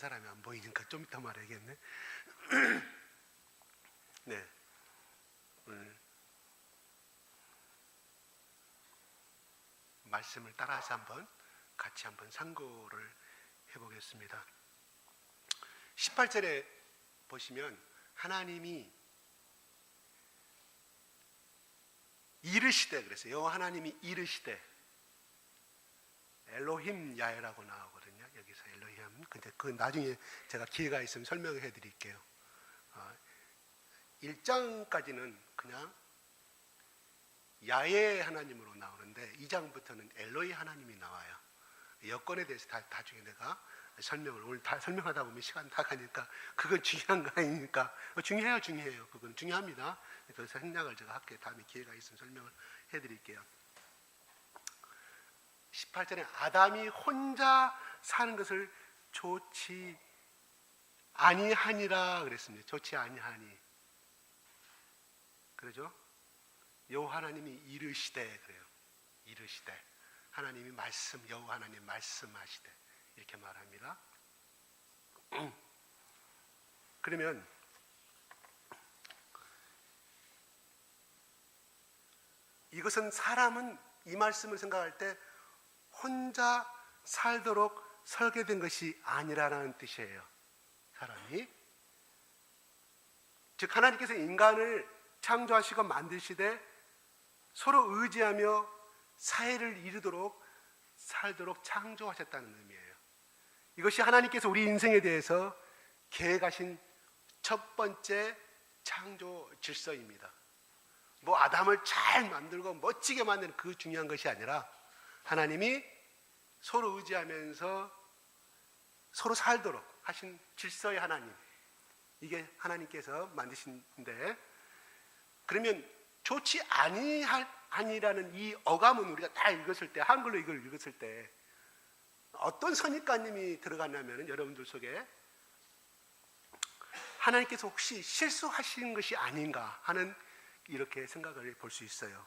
사람이 안 보이니까 좀 이따 말해야겠네. 네, 오늘 말씀을 따라서 같이 한번 상고를 해보겠습니다. 18절에 보시면 하나님이 이르시되 그랬어요. 여호와 하나님이 이르시되, 엘로힘 야훼라고 나오거든요. 여기서 엘로힘. 근데 그 나중에 제가 기회가 있으면 설명해 드릴게요. 1장까지는 그냥 야훼 하나님으로 나오는데 2장부터는 엘로히 하나님이 나와요. 여건에 대해서 나중에 내가 설명을, 오늘 다 설명하다 보면 시간 다 가니까 그건 중요한 거 아니니까. 중요해요. 그건 중요합니다. 그래서 생략을 제가 할게요. 다음에 기회가 있으면 설명을 해드릴게요. 18절에 아담이 혼자 사는 것을 좋지 아니하니라 그랬습니다. 좋지 아니하니. 그러죠? 여호와 하나님이 이르시되 그래요. 이르시되. 하나님이 여호와 하나님 말씀하시되 이렇게 말합니다. 그러면 이것은 사람은 이 말씀을 생각할 때 혼자 살도록 설계된 것이 아니라는 뜻이에요. 사람이. 즉 하나님께서 인간을 창조하시고 만드시되 서로 의지하며 사이를 이루도록 살도록 창조하셨다는 의미예요. 이것이 하나님께서 우리 인생에 대해서 계획하신 첫 번째 창조 질서입니다. 뭐 아담을 잘 만들고 멋지게 만드는 그 중요한 것이 아니라 하나님이 서로 의지하면서 서로 살도록 하신 질서의 하나님, 이게 하나님께서 만드신데, 그러면 좋지 아니라는 이 어감은 우리가 다 읽었을 때, 한글로 이걸 읽었을 때 어떤 선입관님이 들어갔냐면 여러분들 속에 하나님께서 혹시 실수하신 것이 아닌가 하는 이렇게 생각을 볼 수 있어요.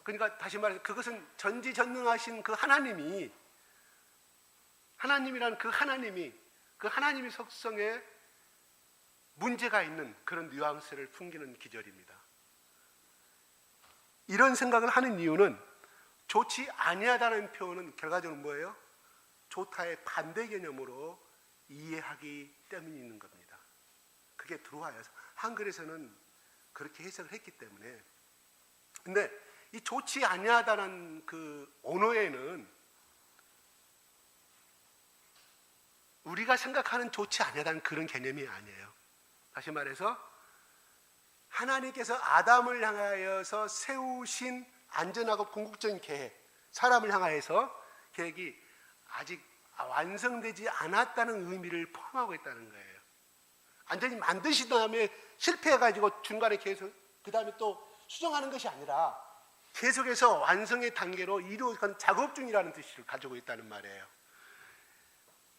그러니까 다시 말해서 그것은 전지전능하신 그 하나님이, 하나님이란 그 하나님의 속성에 문제가 있는 그런 뉘앙스를 풍기는 기절입니다. 이런 생각을 하는 이유는 좋지 아니하다는 표현은 결과적으로 뭐예요? 좋다의 반대 개념으로 이해하기 때문에 있는 겁니다. 그게 들어와요. 한글에서는 그렇게 해석을 했기 때문에. 근데 이 좋지 아니하다는 그 언어에는 우리가 생각하는 좋지 아니하다는 그런 개념이 아니에요. 다시 말해서 하나님께서 아담을 향하여서 세우신 안전하고 궁극적인 계획, 사람을 향하여서 계획이 아직 완성되지 않았다는 의미를 포함하고 있다는 거예요. 완전히 만드신 다음에 실패해가지고 중간에 계속 그 다음에 또 수정하는 것이 아니라 계속해서 완성의 단계로 이루어가는 작업 중이라는 뜻을 가지고 있다는 말이에요.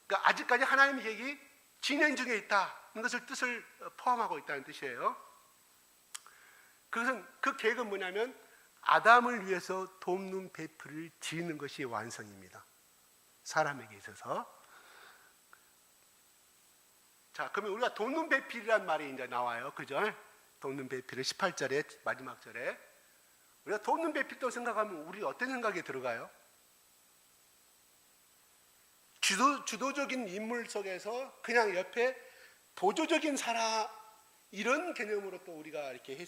그러니까 아직까지 하나님의 계획이 진행 중에 있다는 것을 뜻을 포함하고 있다는 뜻이에요. 그것은 그 계획은 뭐냐면 아담을 위해서 돕는 배필을 지는 것이 완성입니다. 사람에게 있어서. 자, 그러면 우리가 돕는 배필이란 말이 이제 나와요. 그죠? 돕는 배필을 18절에 마지막 절에 우리가 돕는 배필도 생각하면 우리 어떤 생각이 들어가요? 주도적인 인물 속에서 그냥 옆에 보조적인 사람, 이런 개념으로 또 우리가 이렇게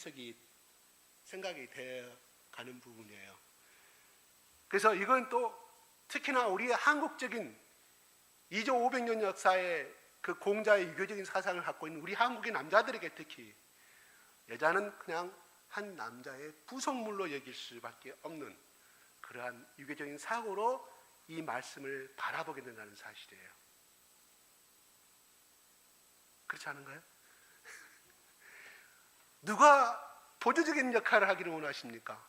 생각이 되어 가는 부분이에요. 그래서 이건 또 특히나 우리 한국적인 2조 500년 역사의 그 공자의 유교적인 사상을 갖고 있는 우리 한국의 남자들에게 특히 여자는 그냥 한 남자의 부속물로 여길 수밖에 없는 그러한 유교적인 사고로 이 말씀을 바라보게 된다는 사실이에요. 그렇지 않은가요? 누가 보조적인 역할을 하기를 원하십니까?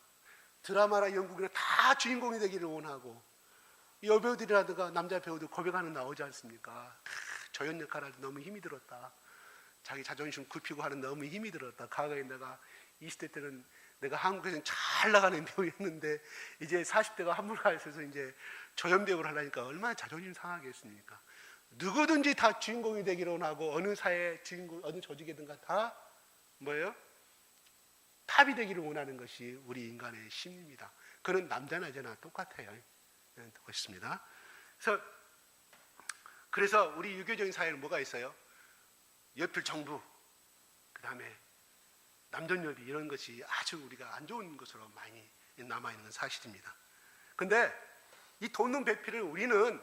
드라마나 연극이나 다 주인공이 되기를 원하고, 여배우들이라든가 남자 배우들 고백하는 나오지 않습니까? 조연 역할을 할 때 너무 힘이 들었다. 자기 자존심 굽히고 하는 너무 힘이 들었다. 과거에 내가 20대 때는 내가 한국에서는 잘 나가는 배우였는데 이제 40대가 한물가에서 이제 조연 배우를 하려니까 얼마나 자존심 상하겠습니까? 누구든지 다 주인공이 되기를 원하고 어느 사회 주인공, 어느 조직이든가 다 뭐예요? 탑이 되기를 원하는 것이 우리 인간의 심리입니다. 그는 남자나 여자나 똑같아요. 그렇습니다. 그래서 우리 유교적인 사회는 뭐가 있어요? 연필 정부, 그 다음에 남존여비 이런 것이 아주 우리가 안 좋은 것으로 많이 남아있는 사실입니다. 근데 이 돕는 배필을 우리는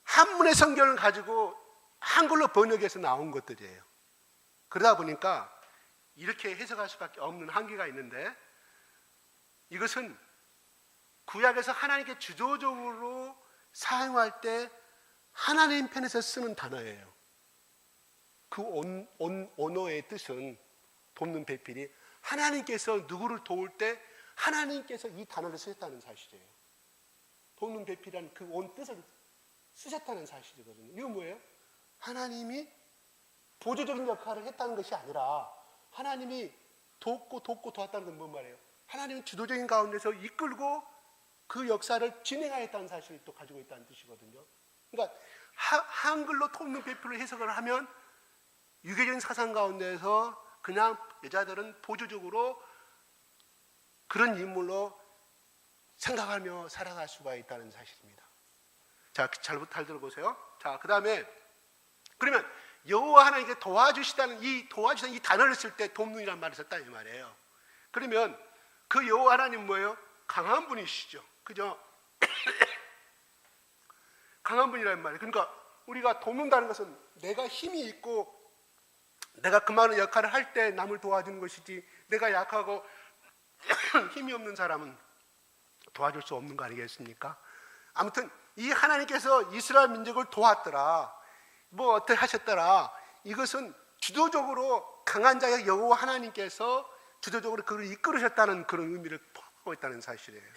한문의 성경을 가지고 한글로 번역해서 나온 것들이에요. 그러다 보니까 이렇게 해석할 수밖에 없는 한계가 있는데, 이것은 구약에서 하나님께 주도적으로 사용할 때 하나님 편에서 쓰는 단어예요. 그 언어의 뜻은, 돕는 배필이 하나님께서 누구를 도울 때 하나님께서 이 단어를 쓰셨다는 사실이에요. 돕는 배필이라는 그 온 뜻을 쓰셨다는 사실이거든요. 이건 뭐예요? 하나님이 보조적인 역할을 했다는 것이 아니라 하나님이 돕고 도왔다는 건 뭔 말이에요? 하나님은 주도적인 가운데서 이끌고 그 역사를 진행하였다는 사실을 또 가지고 있다는 뜻이거든요. 그러니까 한글로 돕는 배필을 해석을 하면 유교적인 사상 가운데서 그냥 여자들은 보조적으로 그런 인물로 생각하며 살아갈 수가 있다는 사실입니다. 자, 잘 들어보세요. 자, 그 다음에 그러면 여호와 하나님께 도와주시다는 이 단어를 쓸 때 돕는이라는 말을 썼다 이 말이에요. 그러면 그 여호와 하나님 뭐예요? 강한 분이시죠. 그죠? 강한 분이라는 말이에요. 그러니까 우리가 돕는다는 것은 내가 힘이 있고 내가 그 많은 역할을 할 때 남을 도와주는 것이지, 내가 약하고 힘이 없는 사람은 도와줄 수 없는 거 아니겠습니까? 아무튼 이 하나님께서 이스라엘 민족을 도왔더라, 뭐 어떻게 하셨더라, 이것은 주도적으로 강한 자의 여호와 하나님께서 주도적으로 그를 이끌으셨다는 그런 의미를 포함하고 있다는 사실이에요.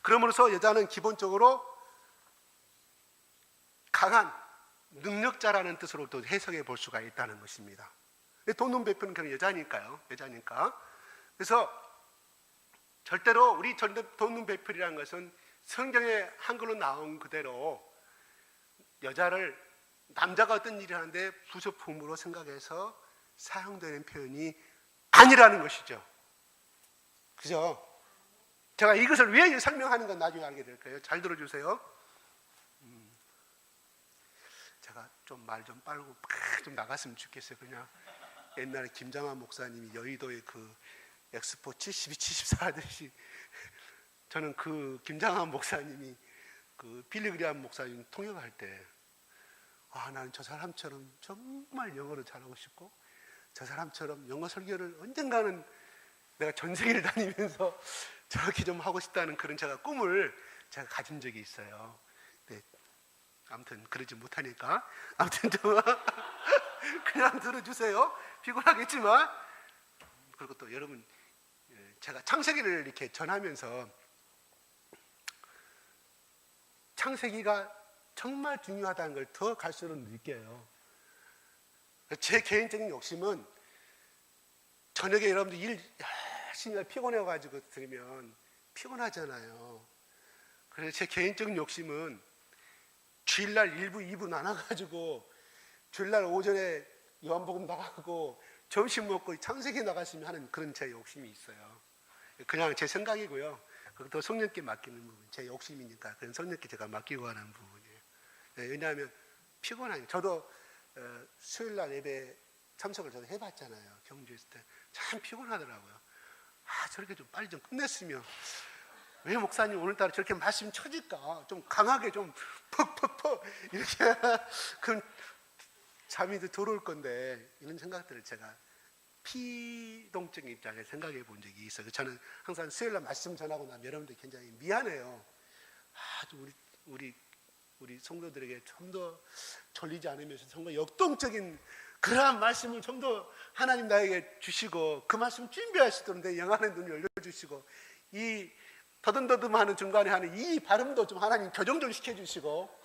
그러므로서 여자는 기본적으로 강한 능력자라는 뜻으로 또 해석해 볼 수가 있다는 것입니다. 돕는 배필은 그냥 여자니까요. 그래서 절대로 우리 돕는 배필이라는 것은 성경에 한글로 나온 그대로 여자를 남자가 어떤 일을 하는데 부속품으로 생각해서 사용되는 표현이 아니라는 것이죠. 그죠? 제가 이것을 왜 설명하는 건 나중에 알게 될 거예요. 잘 들어주세요. 제가 좀 말 좀 빠르고 좀 나갔으면 좋겠어요. 그냥 옛날에 김장한 목사님이 여의도에 그 엑스포 72, 74 하듯이 저는 그 김장한 목사님이 그 빌리그리암 목사님 통역할 때 나는 저 사람처럼 정말 영어를 잘하고 싶고 저 사람처럼 영어 설교를 언젠가는 내가 전 세계를 다니면서 저렇게 좀 하고 싶다는 그런 제가 꿈을 제가 가진 적이 있어요. 네. 아무튼 그러지 못하니까 아무튼 좀 그냥 들어주세요. 피곤하겠지만. 그리고 또 여러분, 제가 창세기를 이렇게 전하면서 창세기가 정말 중요하다는 걸 더 갈수록 느껴요. 제 개인적인 욕심은 저녁에 여러분들 일 열심히 피곤해가지고 들으면 피곤하잖아요. 그래서 제 개인적인 욕심은 주일날 1부, 2부 나눠가지고 주일날 오전에 요한복음 나가고 점심 먹고 창세기 나갔으면 하는 그런 제 욕심이 있어요. 그냥 제 생각이고요. 그것도 성령께 맡기는 부분, 제 욕심이니까 그건 성령께 제가 맡기고 하는 부분이에요. 왜냐하면 피곤하니까. 저도 수요일날 예배 참석을 저도 해봤잖아요. 경주했을 때 참 피곤하더라고요. 저렇게 좀 빨리 좀 끝냈으면, 왜 목사님 오늘따라 저렇게 말씀 쳐질까? 좀 강하게 좀 퍽퍽퍽 이렇게 그럼 잠이 더 들어올 건데, 이런 생각들을 제가 피동적인 입장에서 생각해 본 적이 있어요. 저는 항상 수요일날 말씀 전하고 나면 여러분들 굉장히 미안해요. 우리 성도들에게 좀 더 졸리지 않으면서 정말 역동적인 그러한 말씀을 좀 더 하나님 나에게 주시고 그 말씀 준비할 수 있도록 내 영안의 눈을 열려주시고 이 더듬더듬하는 중간에 하는 이 발음도 좀 하나님 교정 좀 시켜주시고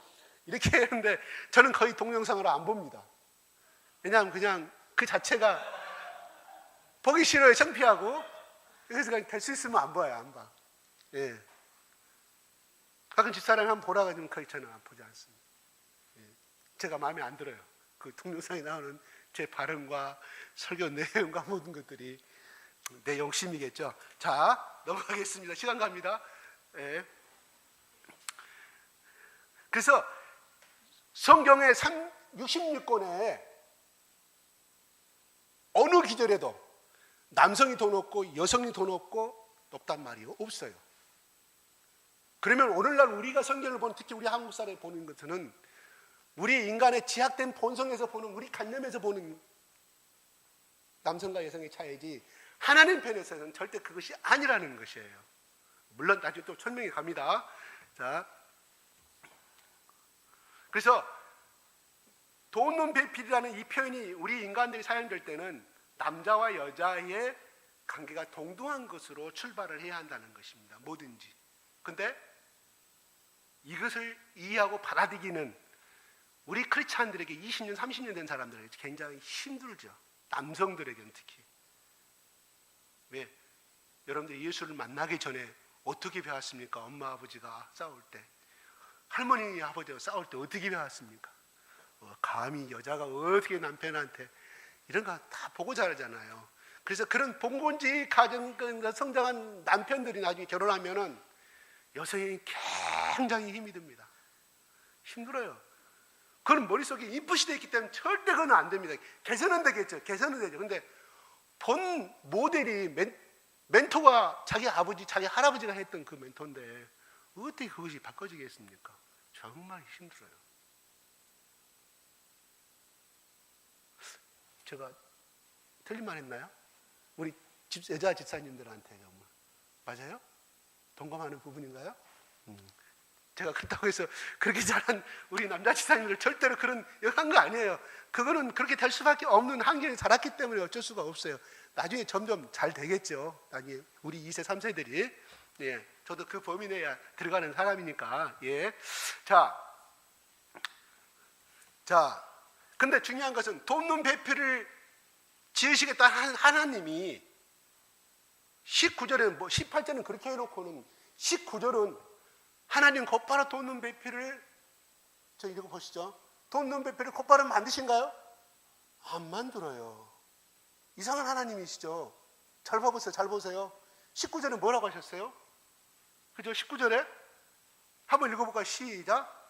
이렇게 했는데 저는 거의 동영상으로 안 봅니다. 왜냐하면 그냥 그 자체가 보기 싫어요. 창피하고. 그래서 될 수 있으면 안 봐요. 안 봐. 예. 가끔 집사람이 한번 보라고 하면 거의 저는 보지 않습니다. 제가 마음에 안 들어요. 그 동영상에 나오는 제 발언과 설교 내용과 모든 것들이 내 욕심이겠죠. 자, 넘어가겠습니다. 시간 갑니다. 예. 그래서 성경의 66권에 어느 기절에도 남성이 더 높고 여성이 더 높단 말이 없어요. 그러면 오늘날 우리가 성경을 보는, 특히 우리 한국 사람이 보는 것은 우리 인간의 지학된 본성에서 보는, 우리 관념에서 보는 남성과 여성의 차이지 하나님 편에서는 절대 그것이 아니라는 것이에요. 물론 나중에 또 설명이 갑니다. 자, 그래서 돈 없는 배필이라는 이 표현이 우리 인간들이 사용될 때는 남자와 여자의 관계가 동등한 것으로 출발을 해야 한다는 것입니다. 뭐든지. 근데 이것을 이해하고 받아들이기는 우리 크리스찬들에게 20년, 30년 된 사람들에게 굉장히 힘들죠. 남성들에게는 특히. 왜? 여러분들이 예수를 만나기 전에 어떻게 배웠습니까? 엄마 아버지가 싸울 때, 할머니 아버지가 싸울 때 어떻게 배웠습니까? 감히 여자가 어떻게 남편한테, 이런 거 다 보고 자라잖아요. 그래서 그런 봉건지 가정 성장한 남편들이 나중에 결혼하면은 여성이 굉장히 힘이 듭니다. 힘들어요. 그건 머릿속에 인풋이 되어 있기 때문에 절대 그건 안 됩니다. 개선은 되겠죠. 개선은 되죠. 근데 본 모델이 멘토가 자기 아버지, 자기 할아버지가 했던 그 멘토인데 어떻게 그것이 바꿔지겠습니까? 정말 힘들어요. 제가 틀린 말 했나요? 우리 여자 집사님들한테 정말 맞아요? 동감하는 부분인가요? 제가 그렇다고 해서 그렇게 잘한 우리 남자 집사님들 절대로 그런 한 거 아니에요. 그거는 그렇게 될 수밖에 없는 환경에 자랐기 때문에 어쩔 수가 없어요. 나중에 점점 잘 되겠죠. 나중에 우리 2세, 3세들이. 예, 저도 그 범위 내에 들어가는 사람이니까. 예. 자, 근데 중요한 것은 돕는 배필을 지으시겠다는 하나님이 19절에는 18절은 그렇게 해놓고는 19절은 하나님 곧바로 돕는 배필을, 저 읽어보시죠. 돕는 배필을 곧바로 만드신가요? 안 만들어요. 이상한 하나님이시죠. 잘 봐보세요. 잘 보세요. 19절에 뭐라고 하셨어요? 그죠? 19절에 한번 읽어볼까요? 시작.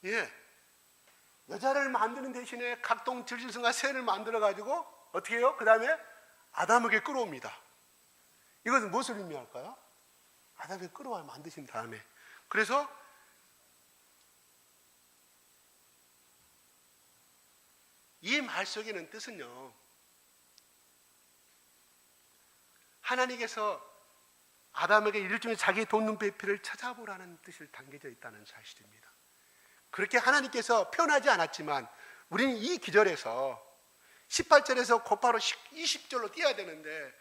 예, 여자를 만드는 대신에 각종 질질승과 새를 만들어가지고 어떻게 해요? 그 다음에 아담에게 끌어옵니다. 이것은 무엇을 의미할까요? 아담에게 끌어와 만드신 다음에. 그래서 이 말 속에는 뜻은요, 하나님께서 아담에게 일종의 자기의 돕는 배필을 찾아보라는 뜻을 담겨져 있다는 사실입니다. 그렇게 하나님께서 표현하지 않았지만 우리는 이 기절에서 18절에서 곧바로 20절로 뛰어야 되는데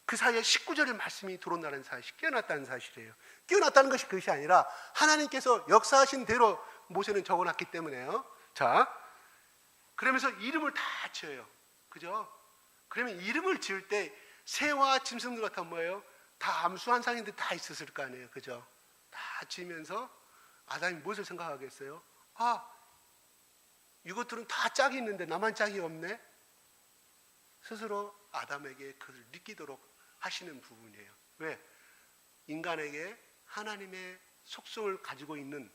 그 사이에 19절의 말씀이 들어온다는 사실, 끼어났다는 사실이에요. 끼어났다는 것이 그것이 아니라 하나님께서 역사하신 대로 모세는 적어놨기 때문에요. 자, 그러면서 이름을 다 지어요. 그죠? 그러면 이름을 지을 때 새와 짐승들 같은 뭐예요? 다 암수한상인데 다 있었을 거 아니에요. 그죠? 다 지으면서 아담이 무엇을 생각하겠어요? 아, 이것들은 다 짝이 있는데 나만 짝이 없네? 스스로 아담에게 그것을 느끼도록 하시는 부분이에요. 왜? 인간에게 하나님의 속성을 가지고 있는,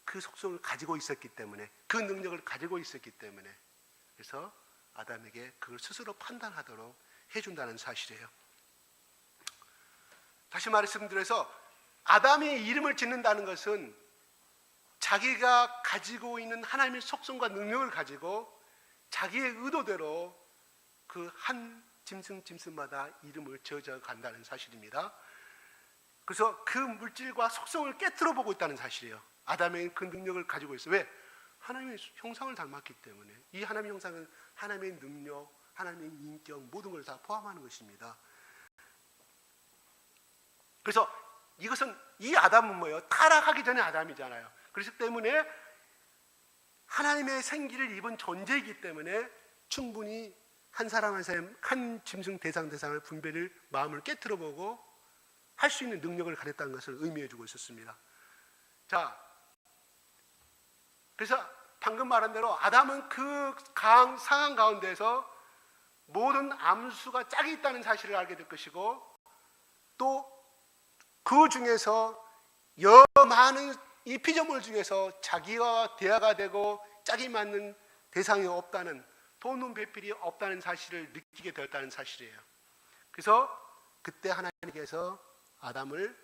그 속성을 가지고 있었기 때문에, 그 능력을 가지고 있었기 때문에, 그래서 아담에게 그걸 스스로 판단하도록 해준다는 사실이에요. 다시 말씀드려서 아담이 이름을 짓는다는 것은 자기가 가지고 있는 하나님의 속성과 능력을 가지고 자기의 의도대로 그 한 짐승마다 이름을 지어져 간다는 사실입니다. 그래서 그 물질과 속성을 깨트려 보고 있다는 사실이에요. 아담의 그 능력을 가지고 있어요. 왜? 하나님의 형상을 닮았기 때문에. 이 하나님의 형상은 하나님의 능력, 하나님의 인격, 모든 걸 다 포함하는 것입니다. 그래서 이것은 이 아담은 뭐예요? 타락하기 전에 아담이잖아요. 그렇기 때문에 하나님의 생기를 입은 존재이기 때문에 충분히 한 사람 한 사람, 한 짐승 대상을 분별을 마음을 깨트려 보고 할 수 있는 능력을 가졌다는 것을 의미해 주고 있었습니다. 자, 그래서 방금 말한 대로 아담은 그 상황 가운데서 모든 암수가 짝이 있다는 사실을 알게 될 것이고, 또 그 중에서 여러 많은 이 피조물 중에서 자기와 대화가 되고 짝이 맞는 대상이 없다는, 돕는 배필이 없다는 사실을 느끼게 되었다는 사실이에요. 그래서 그때 하나님께서 아담을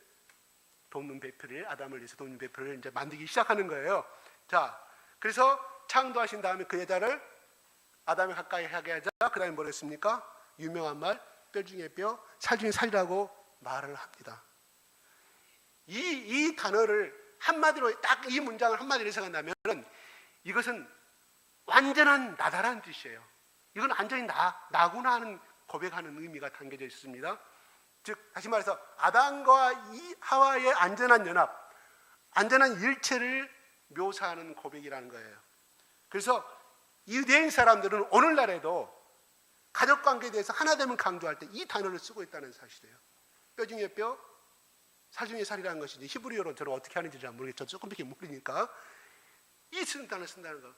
위해서 돕는 배필을 이제 만들기 시작하는 거예요. 자, 그래서 창조하신 다음에 그 여자를 아담이 가까이 하게 하자. 그 다음에 뭐라 했습니까? 유명한 말, 뼈 중에 뼈, 살 중에 살이라고 말을 합니다. 이 단어를 한마디로, 딱 이 문장을 한마디로 해석한다면 이것은 완전한 나다라는 뜻이에요. 이건 완전히 나구나 하는 고백하는 의미가 담겨져 있습니다. 즉 다시 말해서 아담과 이 하와의 안전한 연합, 안전한 일체를 묘사하는 고백이라는 거예요. 그래서 유대인 사람들은 오늘날에도 가족관계에 대해서 하나됨을 강조할 때 이 단어를 쓰고 있다는 사실이에요. 뼈 중에 뼈, 살 중에 살이라는 것이 이제 히브리어로 저는 어떻게 하는지 잘 모르겠죠. 조금밖에 모르니까 이 단어를 쓴다는 거.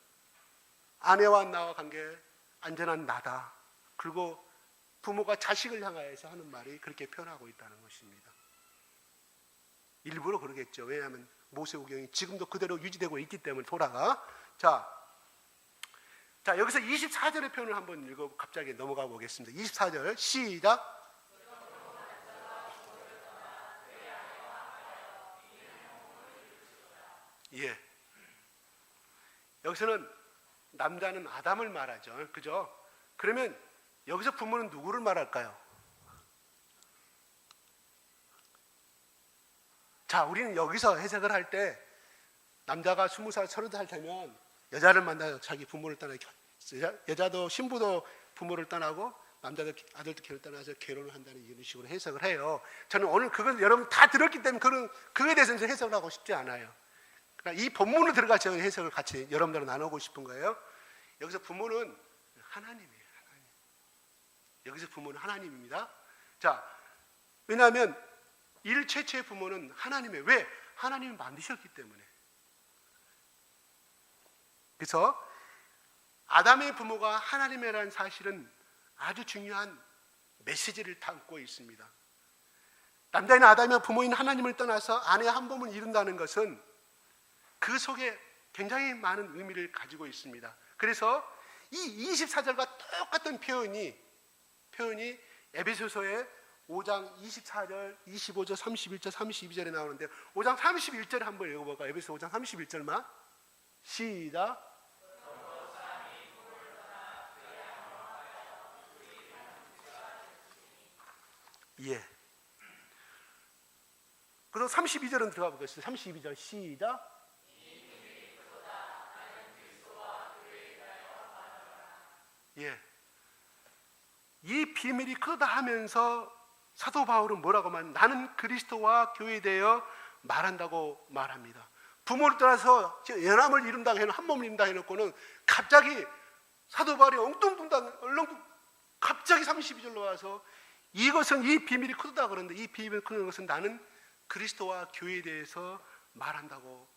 아내와 나와 관계 안전한 나다. 그리고 부모가 자식을 향하여서 하는 말이 그렇게 표현하고 있다는 것입니다. 일부러 그러겠죠. 왜냐하면 모세오경이 지금도 그대로 유지되고 있기 때문에 토라가. 자, 여기서 24절의 표현을 한번 읽어 갑자기 넘어가 보겠습니다. 24절 시작. 예. 여기서는 남자는 아담을 말하죠. 그죠? 그러면 여기서 부모는 누구를 말할까요? 자, 우리는 여기서 해석을 할 때 남자가 20살, 30살 되면 여자를 만나서 자기 부모를 떠나고, 여자도 신부도 부모를 떠나고 남자도 아들도 결혼 떠나서 결혼을 한다는 이런 식으로 해석을 해요. 저는 오늘 그걸 여러분 다 들었기 때문에 그거에 대해서 해석을 하고 싶지 않아요. 그러니까 이 본문으로 들어가서 해석을 같이 여러분들과 나누고 싶은 거예요. 여기서 부모는 하나님이에요. 하나님. 여기서 부모는 하나님입니다. 자, 왜냐하면 일체체의 부모는 하나님이에요. 왜? 하나님이 만드셨기 때문에. 그래서 아담의 부모가 하나님이라는 사실은 아주 중요한 메시지를 담고 있습니다. 남자인 아담의 부모인 하나님을 떠나서 아내 한 몸을 이룬다는 것은 그 속에 굉장히 많은 의미를 가지고 있습니다. 그래서 이 24절과 똑같은 표현이 에베소서의 5장 24절, 25절, 31절, 32절에 나오는데 5장 31절 한번 읽어볼까요? 에베소 5장 31절만 시작. 예. 그리고 32절은 들어가 보겠습니다. 32절 시작. 예. 이 비밀이 크다 하면서 사도 바울은 뭐라고 말하면 나는 그리스도와 교회되어 말한다고 말합니다. 부모를 떠나서 연합을 이룬다고 해놓고 한 몸을 이룬다 해놓고는 갑자기 사도 바울이 엉뚱뚱땅 얼렁뚱 갑자기 32절로 와서 이것은 이 비밀이 크다 그러는데 이 비밀이 큰 것은 나는 그리스도와 교회에 대해서 말한다고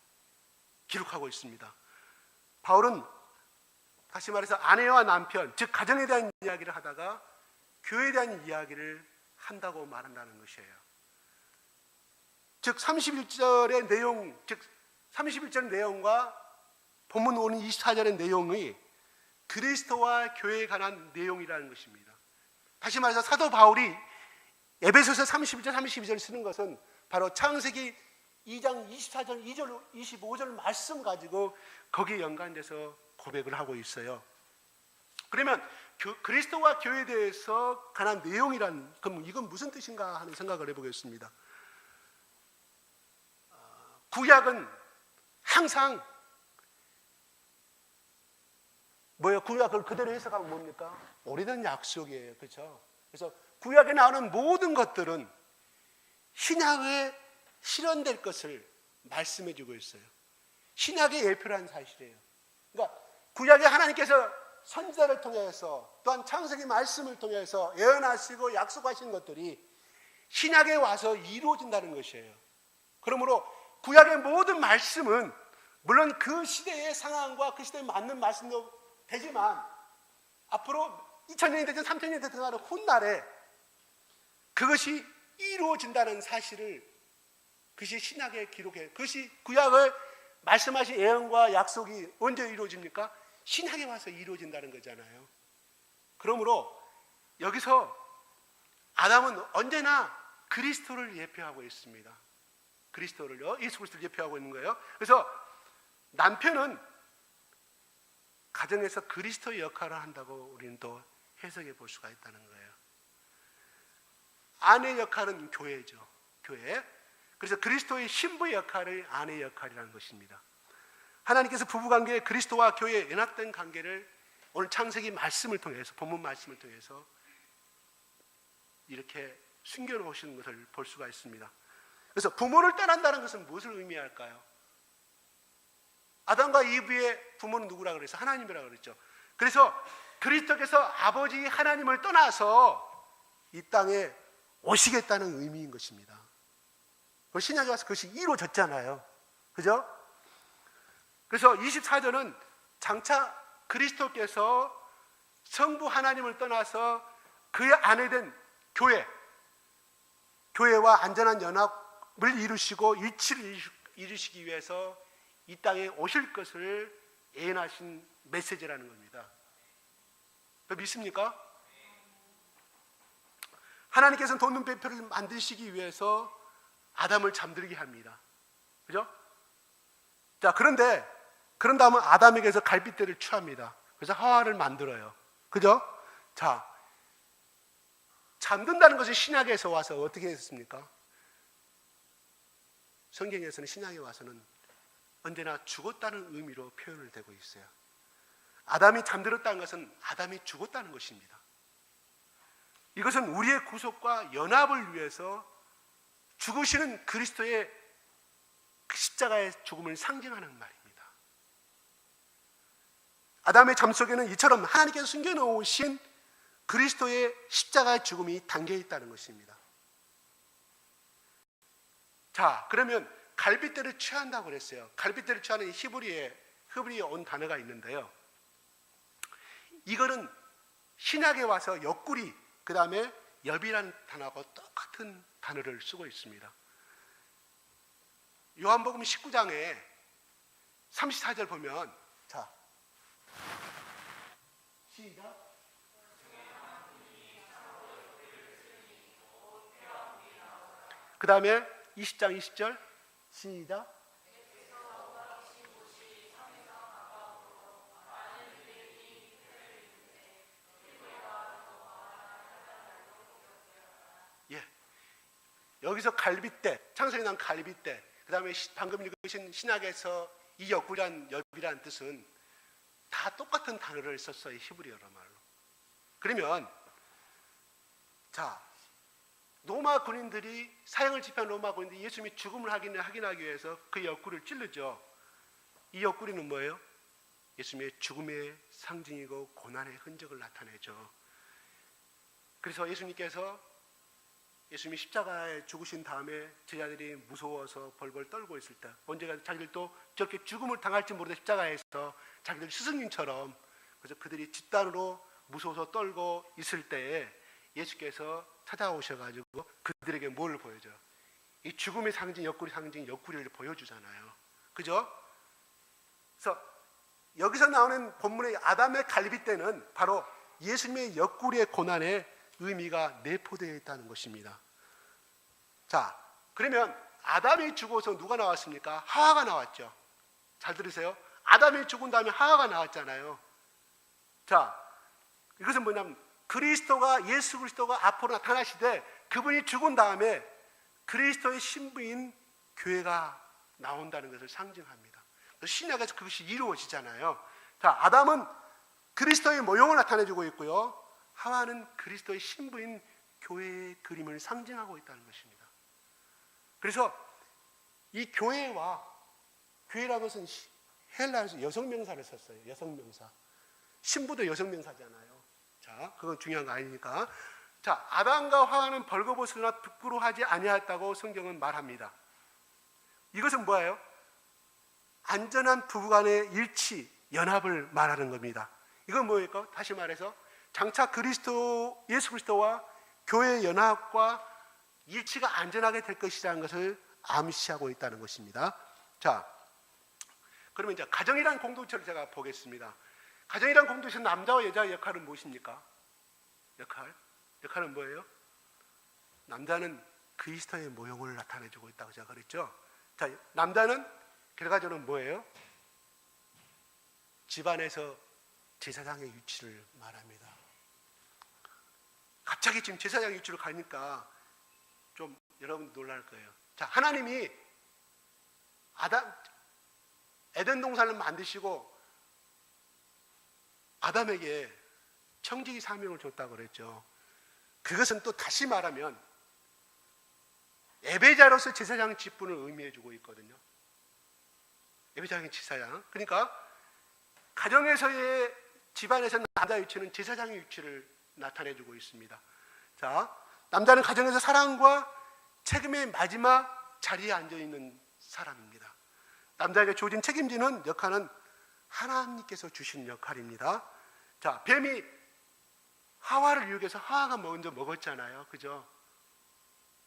기록하고 있습니다. 바울은 다시 말해서 아내와 남편, 즉 가정에 대한 이야기를 하다가 교회에 대한 이야기를 한다고 말한다는 것이에요. 즉 31절의 내용, 즉 31절 내용과 본문 오는 24절의 내용이 그리스도와 교회에 관한 내용이라는 것입니다. 다시 말해서 사도 바울이 에베소서 31절, 32절 쓰는 것은 바로 창세기 2장 24절, 2절, 25절 말씀 가지고 거기에 연관돼서 고백을 하고 있어요. 그러면 그리스도와 교회에 대해서 관한 내용이란 그럼 이건 무슨 뜻인가 하는 생각을 해보겠습니다. 구약은 항상 뭐예요? 구약을 그대로 해석하면 뭡니까? 오래된 약속이에요. 그렇죠? 그래서 구약에 나오는 모든 것들은 신약의 실현될 것을 말씀해 주고 있어요. 신약의 예표라는 사실이에요. 그러니까 구약에 하나님께서 선지자를 통해서 또한 창세기 말씀을 통해서 예언하시고 약속하신 것들이 신약에 와서 이루어진다는 것이에요. 그러므로 구약의 모든 말씀은 물론 그 시대의 상황과 그 시대에 맞는 말씀도 되지만 앞으로 2000년이 되든 3000년이 되든 하는 훗날에 그것이 이루어진다는 사실을 그것이 신약에 기록해요. 그것이 구약을 말씀하신 예언과 약속이 언제 이루어집니까? 신약에 와서 이루어진다는 거잖아요. 그러므로 여기서 아담은 언제나 그리스도를 예표하고 있습니다. 그리스도를요, 예수 그리스도를 예표하고 있는 거예요. 그래서 남편은 가정에서 그리스도의 역할을 한다고 우리는 또 해석해 볼 수가 있다는 거예요. 아내 역할은 교회죠. 교회. 그래서 그리스도의 신부의 역할을 아내의 역할이라는 것입니다. 하나님께서 부부관계에 그리스도와 교회의 연합된 관계를 오늘 창세기 말씀을 통해서, 본문 말씀을 통해서 이렇게 숨겨놓으시는 것을 볼 수가 있습니다. 그래서 부모를 떠난다는 것은 무엇을 의미할까요? 아담과 이브의 부모는 누구라 그랬어? 하나님이라 그랬죠. 그래서 그리스도께서 아버지 하나님을 떠나서 이 땅에 오시겠다는 의미인 것입니다. 신약에 와서 그것이 이루어졌잖아요. 그죠? 그래서 24절은 장차 그리스도께서 성부 하나님을 떠나서 그의 아내 된 교회와 안전한 연합을 이루시고 일치를 이루시기 위해서 이 땅에 오실 것을 예언하신 메시지라는 겁니다. 믿습니까? 하나님께서는 돈눈배표를 만드시기 위해서 아담을 잠들게 합니다. 그죠? 자, 그런 다음에 아담에게서 갈빗대를 취합니다. 그래서 하와를 만들어요. 그죠? 자, 잠든다는 것이 신약에서 와서 어떻게 했습니까? 성경에서는 신약에 와서는 언제나 죽었다는 의미로 표현을 되고 있어요. 아담이 잠들었다는 것은 아담이 죽었다는 것입니다. 이것은 우리의 구속과 연합을 위해서 죽으시는 그리스도의 십자가의 죽음을 상징하는 말입니다. 아담의 잠 속에는 이처럼 하나님께서 숨겨놓으신 그리스도의 십자가의 죽음이 담겨 있다는 것입니다. 자, 그러면 갈빗대를 취한다고 그랬어요. 갈빗대를 취하는 히브리에 온 단어가 있는데요. 이거는 신약에 와서 옆구리, 그 다음에 엽이라는 단어하고 똑같은 단어를 쓰고 있습니다. 요한복음 19장에 34절 보면, 자, 시작. 그 다음에 20장 20절 시작. 예, 여기서 갈빗대, 창세기 난 갈빗대, 그 다음에 방금 읽으신 신약에서 이 엽이란 뜻은 다 똑같은 단어를 썼어요. 히브리어로 말로. 그러면 자, 로마 군인들이 사형을 집행한 로마 군인들이 예수님이 죽음을 확인하기 위해서 그 옆구리를 찔르죠. 이 옆구리는 뭐예요? 예수님의 죽음의 상징이고 고난의 흔적을 나타내죠. 그래서 예수님께서 예수님이 십자가에 죽으신 다음에 제자들이 무서워서 벌벌 떨고 있을 때, 언제가 자기들도 저렇게 죽음을 당할지 모르는 십자가에서 자기들 스승님처럼, 그래서 그들이 집단으로 무서워서 떨고 있을 때에 예수께서 찾아오셔가지고 그들에게 뭘 보여줘요? 이 죽음의 상징, 옆구리를 보여주잖아요. 그죠? 그래서 여기서 나오는 본문의 아담의 갈빗대는 바로 예수님의 옆구리의 고난의 의미가 내포되어 있다는 것입니다. 자, 그러면 아담이 죽어서 누가 나왔습니까? 하와가 나왔죠. 잘 들으세요. 아담이 죽은 다음에 하와가 나왔잖아요. 자, 이것은 뭐냐면 예수 그리스도가 앞으로 나타나시되 그분이 죽은 다음에 그리스도의 신부인 교회가 나온다는 것을 상징합니다. 신약에서 그것이 이루어지잖아요. 자, 아담은 그리스도의 모형을 나타내주고 있고요, 하와는 그리스도의 신부인 교회의 그림을 상징하고 있다는 것입니다. 그래서 이 교회라는 것은 헬라에서 여성명사를 썼어요. 여성명사. 신부도 여성명사잖아요. 자, 그건 중요한 거 아니니까. 자, 아담과 하와는 벌거벗으나 부끄러워하지 아니하였다고 성경은 말합니다. 이것은 뭐예요? 안전한 부부간의 일치, 연합을 말하는 겁니다. 이건 뭐일까? 다시 말해서 장차 예수 그리스도와 교회의 연합과 일치가 안전하게 될 것이라는 것을 암시하고 있다는 것입니다. 자, 그러면 이제 가정이라는 공동체를 제가 보겠습니다. 가정이라는 공동체 남자와 여자의 역할은 무엇입니까? 역할은 뭐예요? 남자는 그리스도의 모형을 나타내주고 있다고 제가 그랬죠. 자, 남자는 결과적으로 뭐예요? 집안에서 제사장의 위치를 말합니다. 갑자기 지금 제사장의 위치로 가니까 좀 여러분 놀랄 거예요. 자, 하나님이 에덴 동산을 만드시고 아담에게 청지기 사명을 줬다고 그랬죠. 그것은 또 다시 말하면 예배자로서 제사장 직분을 의미해주고 있거든요. 예배장의 제사장. 그러니까 가정에서의 집안에서 남자의 위치는 제사장의 위치를 나타내주고 있습니다. 자, 남자는 가정에서 사랑과 책임의 마지막 자리에 앉아있는 사람입니다. 남자에게 주어진 책임지는 역할은 하나님께서 주신 역할입니다. 자, 뱀이 하와를 유혹해서 하와가 먼저 먹었잖아요. 그죠?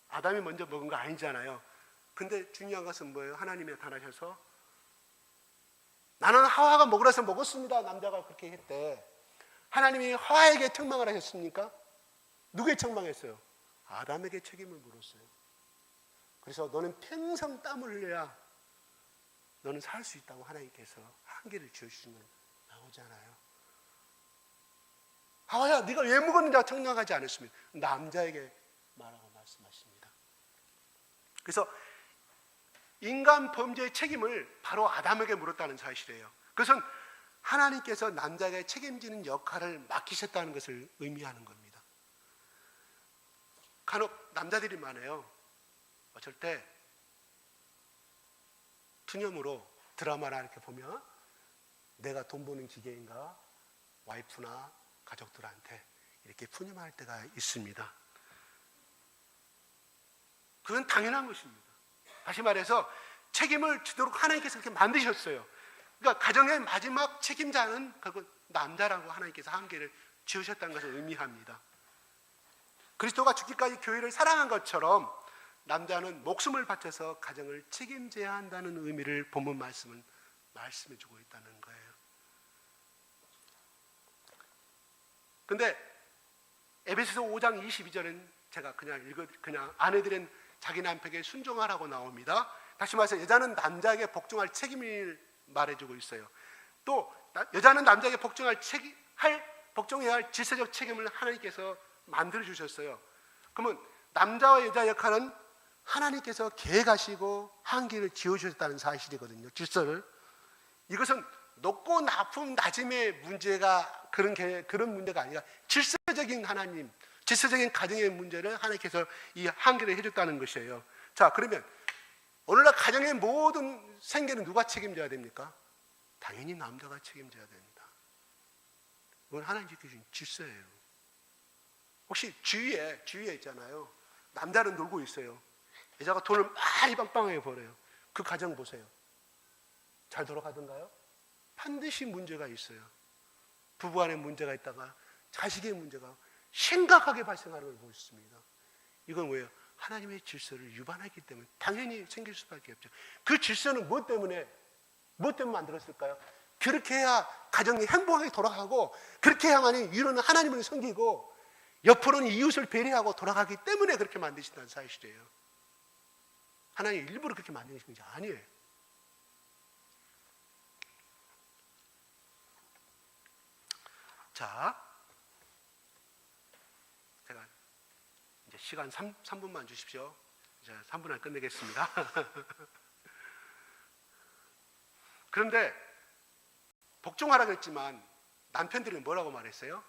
아담이 먼저 먹은 거 아니잖아요. 근데 중요한 것은 뭐예요? 하나님이 나타나셔서 나는 하와가 먹으라서 먹었습니다. 남자가 그렇게 했대. 하나님이 하와에게 책망을 하셨습니까? 누구에게 책망했어요? 아담에게 책임을 물었어요. 그래서 너는 평생 땀을 흘려야 너는 살 수 있다고 하나님께서 한계를 지어주시면 나오잖아요. 하와야, 네가 왜 먹었는지 책망하지 않았습니다. 남자에게 말하고 말씀하십니다. 그래서 인간 범죄의 책임을 바로 아담에게 물었다는 사실이에요. 그것은 하나님께서 남자에게 책임지는 역할을 맡기셨다는 것을 의미하는 겁니다. 간혹 남자들이 많아요. 어쩔 때 투념으로 드라마나 이렇게 보면 내가 돈 버는 기계인가 와이프나 가족들한테 이렇게 푸념할 때가 있습니다. 그건 당연한 것입니다. 다시 말해서 책임을 지도록 하나님께서 그렇게 만드셨어요. 그러니까 가정의 마지막 책임자는 그 남자라고 하나님께서 한계를 지으셨다는 것을 의미합니다. 그리스도가 죽기까지 교회를 사랑한 것처럼 남자는 목숨을 바쳐서 가정을 책임져야 한다는 의미를 본문 말씀은 말씀해 주고 있다는 거예요. 근데 에베소서 5장 22절은 제가 그냥 아내들은 자기 남편에게 순종하라고 나옵니다. 다시 말해서 여자는 남자에게 복종할 책임을 말해주고 있어요. 또 여자는 남자에게 복종해야 할 질서적 책임을 하나님께서 만들어 주셨어요. 그러면 남자와 여자 역할은 하나님께서 계획하시고 한계를 지어주셨다는 사실이거든요. 질서를. 이것은 높고 낮음의 문제가 그런 문제가 아니라 질서적인 질서적인 가정의 문제를 하나님께서 이 한계를 해줬다는 것이에요. 자, 그러면 오늘날 가정의 모든 생계는 누가 책임져야 됩니까? 당연히 남자가 책임져야 됩니다. 이건 하나님 지켜주신 질서예요. 혹시 주위에 있잖아요. 남자는 놀고 있어요. 여자가 돈을 많이 빵빵하게 벌어요. 그 가정 보세요. 잘 돌아가던가요? 반드시 문제가 있어요. 부부간에 문제가 있다가 자식의 문제가 심각하게 발생하는 걸 볼 수 있습니다. 이건 왜요? 하나님의 질서를 위반하기 때문에 당연히 생길 수밖에 없죠. 그 질서는 무엇 때문에 만들었을까요? 그렇게 해야 가정이 행복하게 돌아가고, 그렇게 해야만이 위로는 하나님을 섬기고 옆으로는 이웃을 배려하고 돌아가기 때문에 그렇게 만드신다는 사실이에요. 하나님 일부러 그렇게 만드신 것이 아니에요. 자, 제가 이제 시간 3분만 주십시오. 이제 3분 안에 끝내겠습니다. 그런데 복종하라고 했지만 남편들은 뭐라고 말했어요?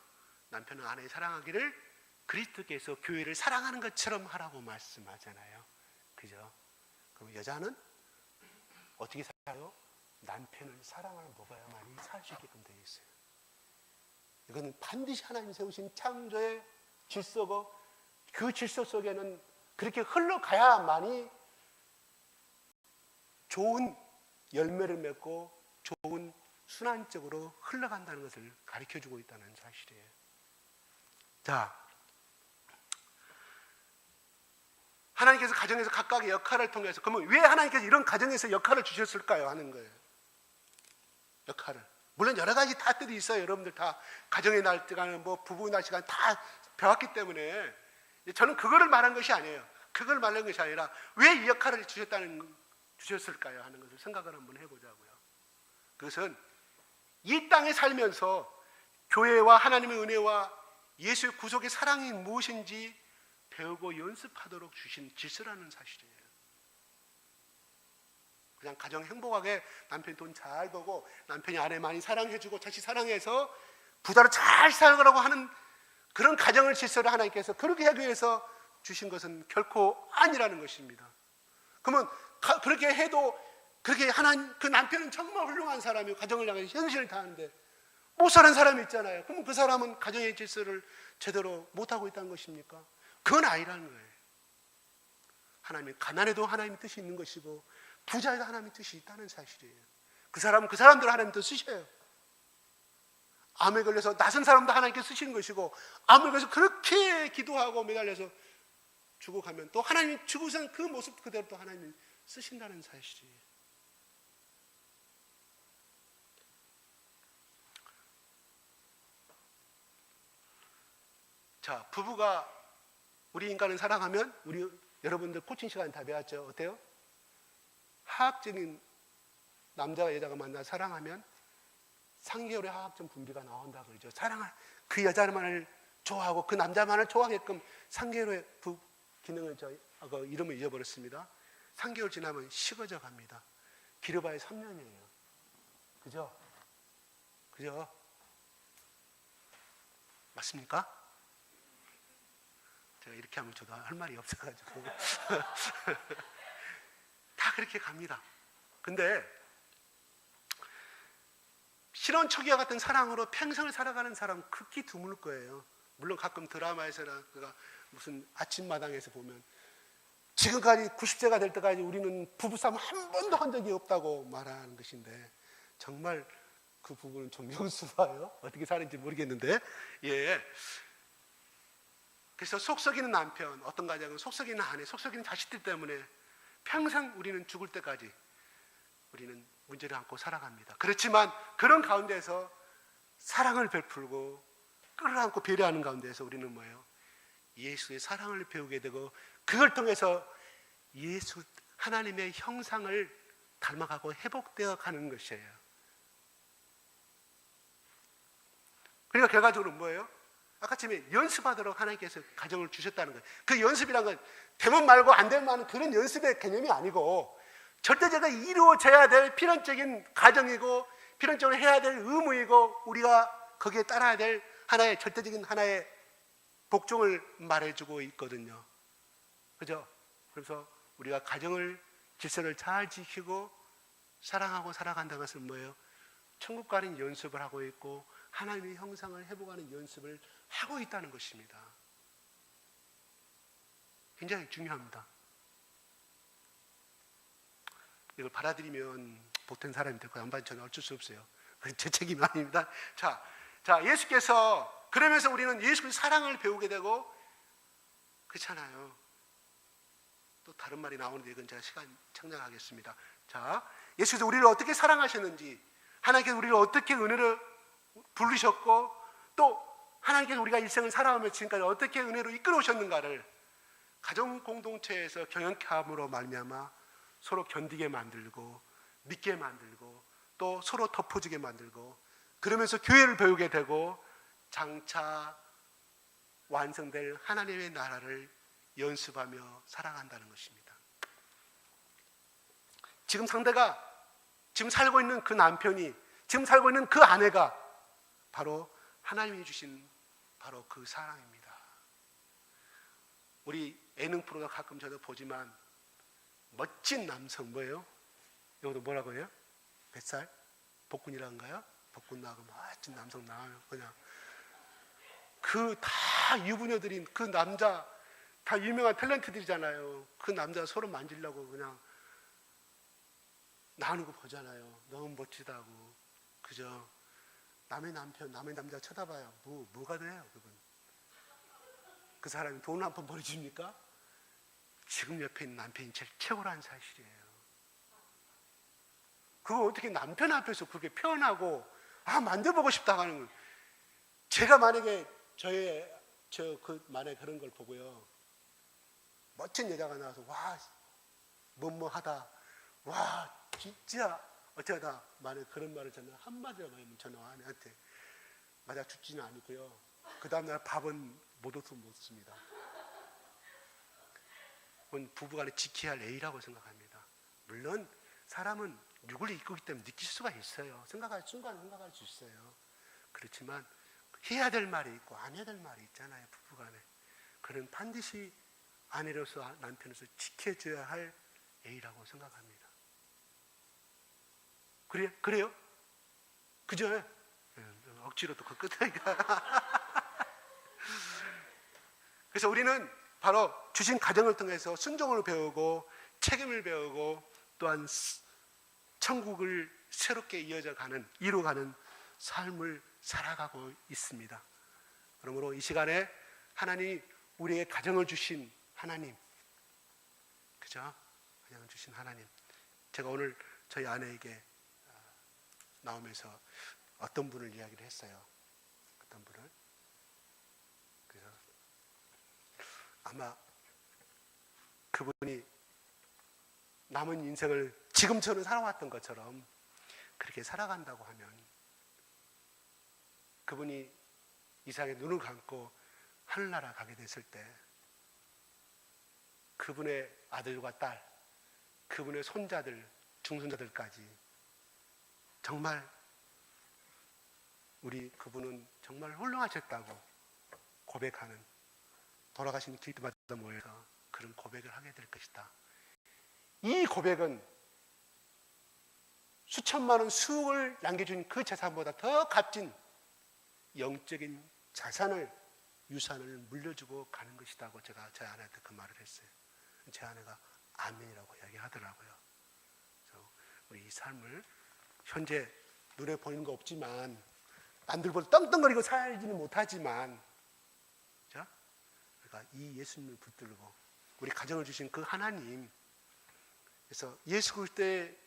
남편은 아내의 사랑하기를 그리스도께서 교회를 사랑하는 것처럼 하라고 말씀하잖아요. 그죠? 그럼 여자는 어떻게 살아요? 남편을 사랑을 먹어야만이 살 수 있게끔 되어 있어요. 이거는 반드시 하나님이 세우신 창조의 질서고, 그 질서 속에는 그렇게 흘러가야만이 좋은 열매를 맺고 좋은 순환적으로 흘러간다는 것을 가르쳐주고 있다는 사실이에요. 자, 하나님께서 가정에서 각각의 역할을 통해서, 그러면 왜 하나님께서 이런 가정에서 역할을 주셨을까요? 하는 거예요. 역할을. 물론 여러 가지 뜻들이 있어요. 여러분들 다 가정의 날 시간, 뭐 부부 날 시간 다 배웠기 때문에 저는 그거를 말한 것이 아니에요. 그걸 말한 것이 아니라 왜 이 역할을 주셨을까요? 하는 것을 생각을 한번 해보자고요. 그것은 이 땅에 살면서 교회와 하나님의 은혜와 예수의 구속의 사랑이 무엇인지 배우고 연습하도록 주신 질서라는 사실이에요. 그냥 가정 행복하게 남편이 돈 잘 벌고 남편이 아내 많이 사랑해주고 자식 사랑해서 부자로 잘 살아가라고 하는 그런 가정을 질서를 하나님께서 그렇게 하기 위해서 주신 것은 결코 아니라는 것입니다. 그러면 그렇게 해도 그렇게 그 남편은 정말 훌륭한 사람이고 가정을 향해 헌신을 다하는데 못 사는 사람이 있잖아요. 그럼 그 사람은 가정의 질서를 제대로 못하고 있다는 것입니까? 그건 아니라는 거예요. 하나님이 가난해도 하나님의 뜻이 있는 것이고 부자에도 하나님의 뜻이 있다는 사실이에요. 그 사람은 그 사람대로 하나님 뜻 쓰셔요. 암에 걸려서 낯선 사람도 하나님께 쓰시는 것이고, 암에 걸려서 그렇게 기도하고 매달려서 죽어가면 또 하나님이 죽으신 그 모습 그대로 또 하나님이 쓰신다는 사실이에요. 자, 부부가 우리 인간을 사랑하면, 우리 여러분들 코칭 시간 다 배웠죠? 어때요? 화학적인 남자와 여자가 만나 사랑하면 3개월의 화학적 분비가 나온다 그러죠. 사랑을, 그 여자만을 좋아하고 그 남자만을 좋아하게끔 3개월의 기능을 그 이름을 잊어버렸습니다. 3개월 지나면 식어져 갑니다. 길어봐야 3년이에요. 그죠? 그죠? 맞습니까? 제가 이렇게 하면 저도 할 말이 없어가지고 다 그렇게 갑니다. 근데 신혼 초기와 같은 사랑으로 평생을 살아가는 사람은 극히 드물 거예요. 물론 가끔 드라마에서나 무슨 아침마당에서 보면 지금까지 90세가 될 때까지 우리는 부부싸움 한 번도 한 적이 없다고 말하는 것인데, 정말 그 부부는 존경스러워요. 어떻게 사는지 모르겠는데, 예. 그래서 속 썩이는 남편, 어떤 가정은 속 썩이는 아내, 속 썩이는 자식들 때문에 평생 우리는 죽을 때까지 우리는 문제를 안고 살아갑니다. 그렇지만 그런 가운데서 사랑을 베풀고 끌어안고 배려하는 가운데서 우리는 뭐예요? 예수의 사랑을 배우게 되고, 그걸 통해서 예수 하나님의 형상을 닮아가고 회복되어 가는 것이에요. 그러니까 결과적으로 뭐예요? 아까 처음에 연습하도록 하나님께서 가정을 주셨다는 거예요. 그 연습이란 건 되면 말고 안 되면 마는 그런 연습의 개념이 아니고, 절대적으로 이루어져야 될 필연적인 가정이고 필연적으로 해야 될 의무이고, 우리가 거기에 따라야 될 하나의 절대적인 하나의 복종을 말해주고 있거든요. 그죠? 그래서 우리가 가정을 질서를 잘 지키고 사랑하고 살아간다는 것은 뭐예요? 천국 가는 연습을 하고 있고 하나님의 형상을 회복하는 연습을 하고 있다는 것입니다. 굉장히 중요합니다. 이걸 받아들이면 보탠 사람이 되고 안 받으면 저는 어쩔 수 없어요. 그건 제 책임이 아닙니다. 자, 예수께서, 그러면서 우리는 예수의 사랑을 배우게 되고, 그렇잖아요. 또 다른 말이 나오는데 이건 제가 시간 청량하겠습니다. 자, 예수께서 우리를 어떻게 사랑하셨는지, 하나님께서 우리를 어떻게 은혜로 부르셨고, 또 하나님께서 우리가 일생을 살아오며 지금까지 어떻게 은혜로 이끌어 오셨는가를 가정 공동체에서 경영케 함으로 말미암아 서로 견디게 만들고 믿게 만들고 또 서로 덮어주게 만들고, 그러면서 교회를 배우게 되고 장차 완성될 하나님의 나라를 연습하며 살아간다는 것입니다. 지금 상대가, 지금 살고 있는 그 남편이, 지금 살고 있는 그 아내가 바로 하나님이 주신 바로 그 사랑입니다. 우리 예능 프로도 가끔 저도 보지만 멋진 남성, 뭐예요? 여기도 뭐라고 해요? 뱃살? 복근이란가요? 복근 나고 멋진 남성 나와요. 그냥 그 다 유부녀들인 그 남자 다 유명한 탤런트들이잖아요. 그 남자 서로 만지려고 그냥 나누고 보잖아요. 너무 멋지다고. 그죠? 남의 남편, 남의 남자 쳐다봐요. 뭐가 돼요, 그건? 그 사람이 돈 한 푼 벌어줍니까? 지금 옆에 있는 남편이 제일 최고라는 사실이에요. 그거 어떻게 남편 앞에서 그렇게 표현하고, 만져보고 싶다 하는 걸. 제가 만약에 만약에 그런 걸 보고요. 멋진 여자가 나와서, 뭐하다. 진짜, 어쩌다. 만약에 그런 말을 저는 한마디라고 하면 저는 아내한테 맞아 죽지는 않고요. 그 다음날 밥은 못 얻습니다. 그건 부부간에 지켜야 할 예의라고 생각합니다. 물론 사람은 육을 이끄기 때문에 느낄 수가 있어요. 순간 생각할 수 있어요. 그렇지만 해야 될 말이 있고 안 해야 될 말이 있잖아요. 부부간에. 그런 반드시 아내로서 남편으로서 지켜줘야 할 예의라고 생각합니다. 그래요? 그죠? 억지로 또 그 끝이니까. 그래서 우리는 바로 주신 가정을 통해서 순종을 배우고 책임을 배우고 또한 천국을 새롭게 이루어가는 삶을 살아가고 있습니다. 그러므로 이 시간에 하나님 우리에게 가정을 주신 하나님, 그죠? 가정을 주신 하나님. 제가 오늘 저희 아내에게 나오면서 어떤 분을 이야기를 했어요. 어떤 분을. 그래서 아마 그분이 남은 인생을 지금처럼 살아왔던 것처럼 그렇게 살아간다고 하면 그분이 이상의 눈을 감고 하늘나라 가게 됐을 때 그분의 아들과 딸, 그분의 손자들, 중손자들까지 정말 그분은 정말 훌륭하셨다고 고백하는, 돌아가신 길마다 모여서 그런 고백을 하게 될 것이다. 이 고백은 수천만 원, 수억을 남겨준 그 재산보다 더 값진 영적인 유산을 물려주고 가는 것이다고 제가 제 아내한테 그 말을 했어요. 제 아내가 아멘이라고 이야기하더라고요. 그래서 우리 이 삶을 현재 눈에 보이는 거 없지만 남들보다 떵떵거리고 살지는 못하지만, 그러니까 이 예수님을 붙들고 우리 가정을 주신 그 하나님, 그래서 예수 그리스도의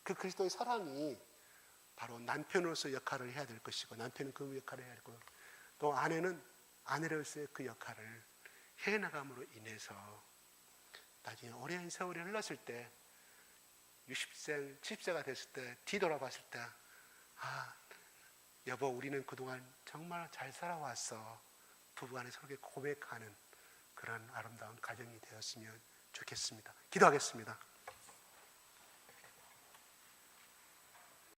그 그리스도의 사랑이 바로 남편으로서 역할을 해야 될 것이고, 남편은 그 역할을 해야 되고, 또 아내는 아내로서의 그 역할을 해나감으로 인해서 나중에 오랜 세월이 흘렀을 때 60세, 70세가 됐을 때 뒤돌아봤을 때 여보 우리는 그동안 정말 잘 살아왔어. 부부간에 서로 고백하는 그런 아름다운 가정이 되었으면 좋겠습니다. 기도하겠습니다.